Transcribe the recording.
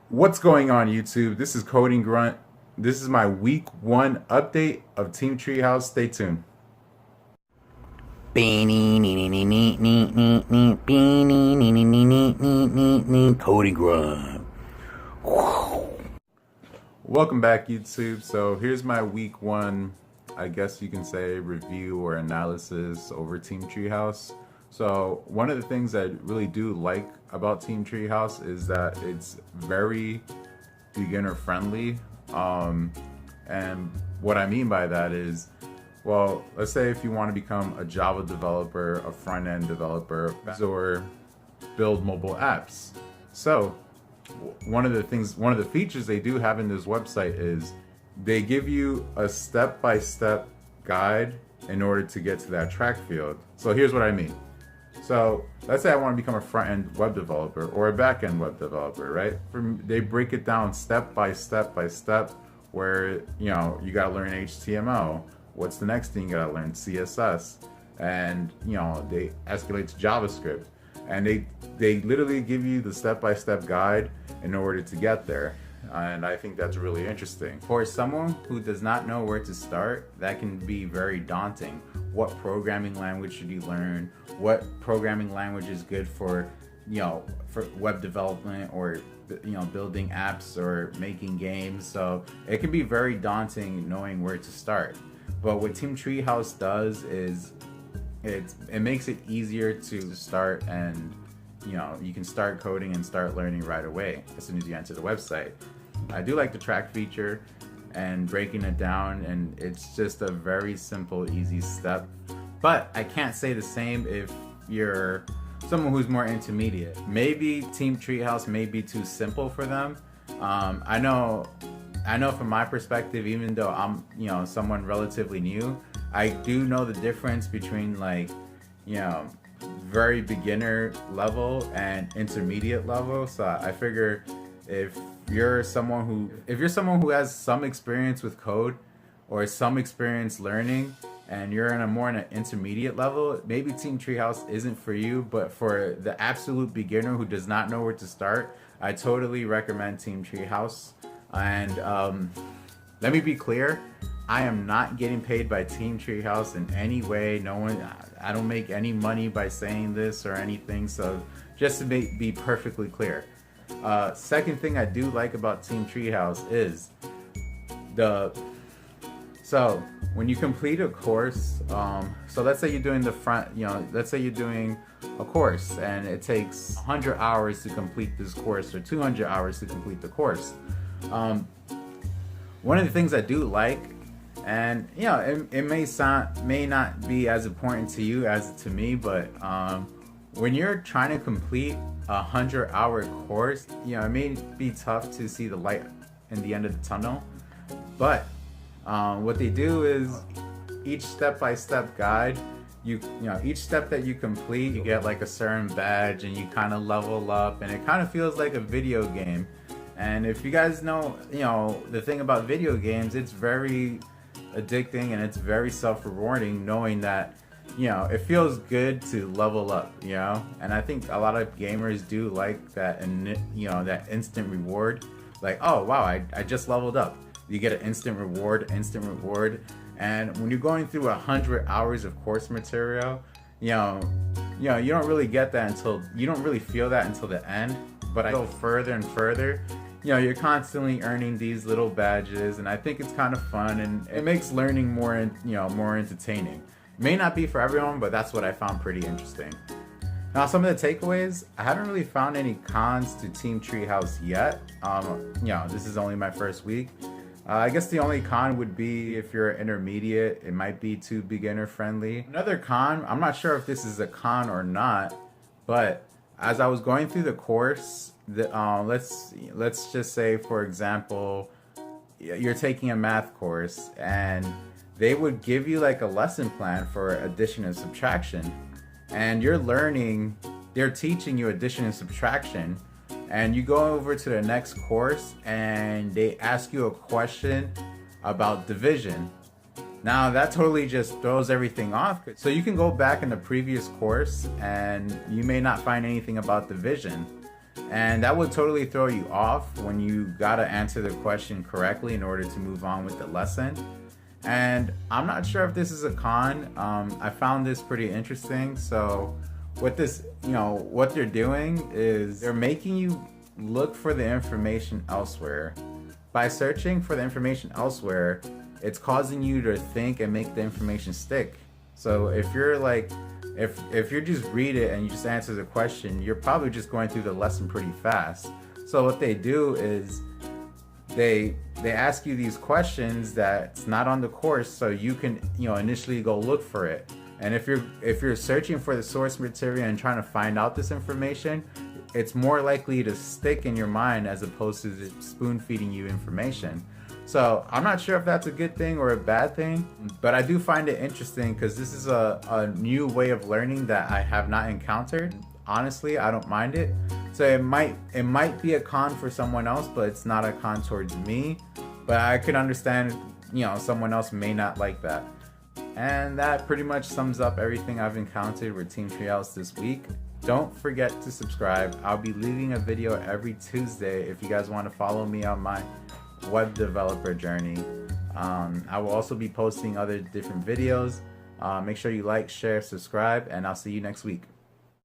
What's going on, YouTube? This is Coding Grunt. This is my week 1 update of Team Treehouse. Stay tuned. Coding Grunt. Welcome back, YouTube. So here's my week 1, I guess you can say, review or analysis over Team Treehouse. So one of the things I really do like about Team Treehouse is that it's very beginner friendly. And what I mean by that is, well, let's say if you want to become a Java developer, a front-end developer, or build mobile apps. So one of the features they do have in this website is they give you a step-by-step guide in order to get to that track field. So here's what I mean. So let's say I want to become a front-end web developer or a back-end web developer, right? They break it down step by step by step, where you got to learn HTML. What's the next thing you got to learn? CSS. And they escalate to JavaScript. And they literally give you the step-by-step guide in order to get there. And I think that's really interesting. For someone who does not know where to start, that can be very daunting. What programming language should you learn? What programming language is good for web development, or building apps or making games? So it can be very daunting knowing where to start. But what Team Treehouse does is it makes it easier to start, and you can start coding and start learning right away as soon as you enter the website. I do like the track feature and breaking it down, and it's just a very simple, easy step. But I can't say the same if you're someone who's more intermediate. Maybe Team Treehouse may be too simple for them. I know from my perspective, even though I'm someone relatively new, I do know the difference between very beginner level and intermediate level. So I figure if you're someone who has some experience with code or some experience learning, and you're in an intermediate level, maybe Team Treehouse isn't for you. But for the absolute beginner who does not know where to start, I totally recommend Team Treehouse. And let me be clear, I am not getting paid by Team Treehouse in any way. I don't make any money by saying this or anything. So just to be perfectly clear. Second thing I do like about Team Treehouse is so when you complete a course, so let's say you're doing let's say you're doing a course and it takes 100 hours to complete this course, or 200 hours to complete the course. One of the things I do like, and it may not be as important to you as to me, but when you're trying to complete a 100-hour course, it may be tough to see the light in the end of the tunnel. But what they do is each step-by-step guide, each step that you complete, you get like a certain badge, and you kind of level up, and it kind of feels like a video game. And if you guys know, the thing about video games, it's very addicting and it's very self-rewarding knowing that it feels good to level up, and I think a lot of gamers do like that, and that instant reward, like, oh wow, I just leveled up. You get an instant reward. And when you're going through 100 hours of course material, you don't really get that you don't really feel that until the end. But I go further and further, you're constantly earning these little badges, and I think it's kind of fun, and it makes learning more entertaining. May not be for everyone, but that's what I found pretty interesting. Now, some of the takeaways, I haven't really found any cons to Team Treehouse yet. This is only my first week. I guess the only con would be if you're intermediate, it might be too beginner friendly. Another con, I'm not sure if this is a con or not, but as I was going through the course, let's just say, for example, you're taking a math course, and they would give you like a lesson plan for addition and subtraction, and they're teaching you addition and subtraction, and you go over to the next course and they ask you a question about division. Now that totally just throws everything off. So you can go back in the previous course and you may not find anything about division. And that would totally throw you off when you gotta answer the question correctly in order to move on with the lesson. And I'm not sure if this is a con. I found this pretty interesting. So what this, what they're doing is they're making you look for the information elsewhere. By searching for the information elsewhere, it's causing you to think and make the information stick. So if you're like, if you just read it and you just answer the question, you're probably just going through the lesson pretty fast. So what they do is they ask you these questions that's not on the course, so you can initially go look for it. And if you're searching for the source material and trying to find out this information, it's more likely to stick in your mind as opposed to spoon feeding you information. So I'm not sure if that's a good thing or a bad thing, but I do find it interesting because this is a new way of learning that I have not encountered. Honestly, I don't mind it. So it might be a con for someone else, but it's not a con towards me. But I could understand, someone else may not like that. And that pretty much sums up everything I've encountered with Team Treehouse this week. Don't forget to subscribe. I'll be leaving a video every Tuesday if you guys want to follow me on my web developer journey. I will also be posting other different videos. Make sure you like, share, subscribe, and I'll see you next week.